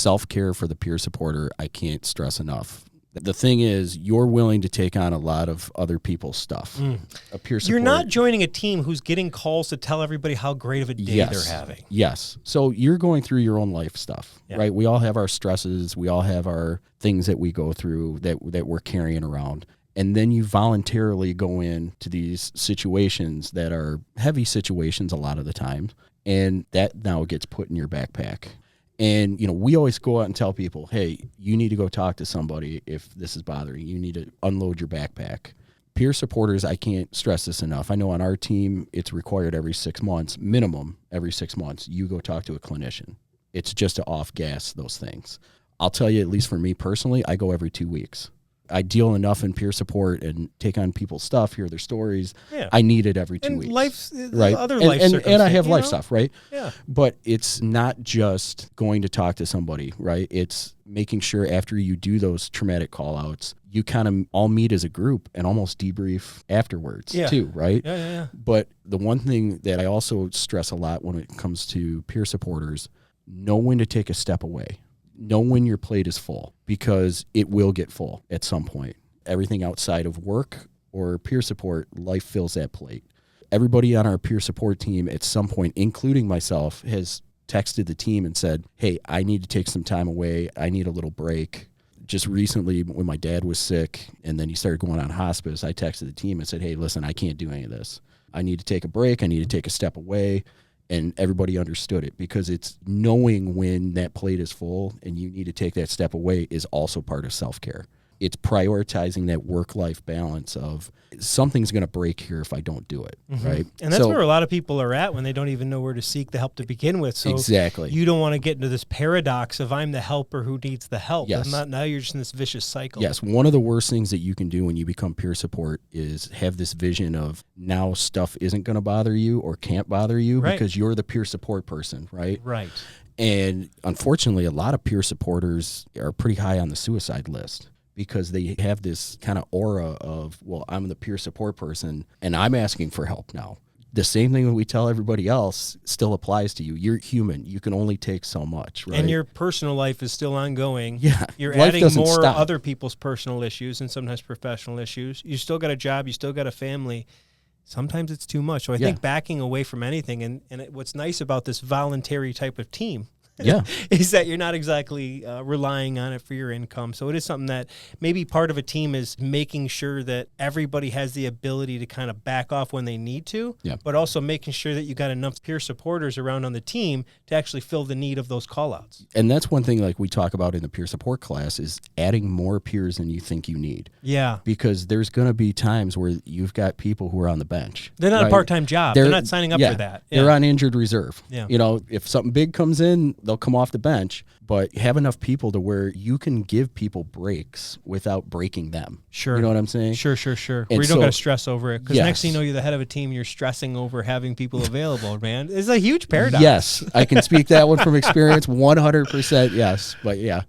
self-care for the peer supporter, I can't stress enough. The thing is, you're willing to take on a lot of other people's stuff. A peer support. You're not joining a team who's getting calls to tell everybody how great of a day they're having. Yes. So you're going through your own life stuff, right? We all have our stresses. We all have our things that we go through that we're carrying around. And then you voluntarily go into these situations that are heavy situations a lot of the time. And that now gets put in your backpack. And, we always go out and tell people, hey, you need to go talk to somebody if this is bothering you. You need to unload your backpack. Peer supporters, I can't stress this enough. I know on our team, it's required every 6 months, minimum every 6 months, you go talk to a clinician. It's just to off-gas those things. I'll tell you, at least for me personally, I go every 2 weeks. I deal enough in peer support and take on people's stuff, hear their stories. Yeah. I need it every 2 weeks. Right? Other life circumstances. And I have life stuff, right? Yeah. But it's not just going to talk to somebody, right? It's making sure after you do those traumatic call-outs, you kind of all meet as a group and almost debrief afterwards too, right? Yeah. But the one thing that I also stress a lot when it comes to peer supporters, know when to take a step away. Know when your plate is full, because it will get full at some point. Everything outside of work or peer support, life fills that plate. Everybody on our peer support team at some point, including myself, has texted the team and said, hey, I need to take some time away. I need a little break. Just recently, when my dad was sick and then he started going on hospice, I texted the team and said, hey, listen, I can't do any of this. I need to take a break. I need to take a step away. And everybody understood it, because it's knowing when that plate is full and you need to take that step away is also part of self-care. It's prioritizing that work-life balance of something's going to break here if I don't do it, right? And that's where a lot of people are at when they don't even know where to seek the help to begin with. So exactly. You don't want to get into this paradox of I'm the helper who needs the help. Yes. Now you're just in this vicious cycle. Yes. One of the worst things that you can do when you become peer support is have this vision of now stuff isn't going to bother you or can't bother you because you're the peer support person, right? Right. And unfortunately, a lot of peer supporters are pretty high on the suicide list, because they have this kind of aura of, well, I'm the peer support person and I'm asking for help now. The same thing that we tell everybody else still applies to you. You're human. You can only take so much, right? And your personal life is still ongoing. Yeah. You're Life adding doesn't more stop. other people's personal issues and sometimes professional issues. You still got a job. You still got a family. Sometimes it's too much. So I think backing away from anything, and what's nice about this voluntary type of team is that you're not exactly relying on it for your income. So it is something that maybe part of a team is making sure that everybody has the ability to kind of back off when they need to, but also making sure that you got enough peer supporters around on the team to actually fill the need of those call-outs. And that's one thing like we talk about in the peer support class is adding more peers than you think you need. Yeah. Because there's going to be times where you've got people who are on the bench. They're not a part-time job. They're not signing up for that. They're on injured reserve. Yeah. If something big comes in, they'll come off the bench, but have enough people to where you can give people breaks without breaking them. Sure. You know what I'm saying? Sure. Where you don't got to stress over it. Because next thing you know, you're the head of a team, you're stressing over having people available, man. It's a huge paradox. Yes. I can speak that one from experience, 100%. Yes. But yeah.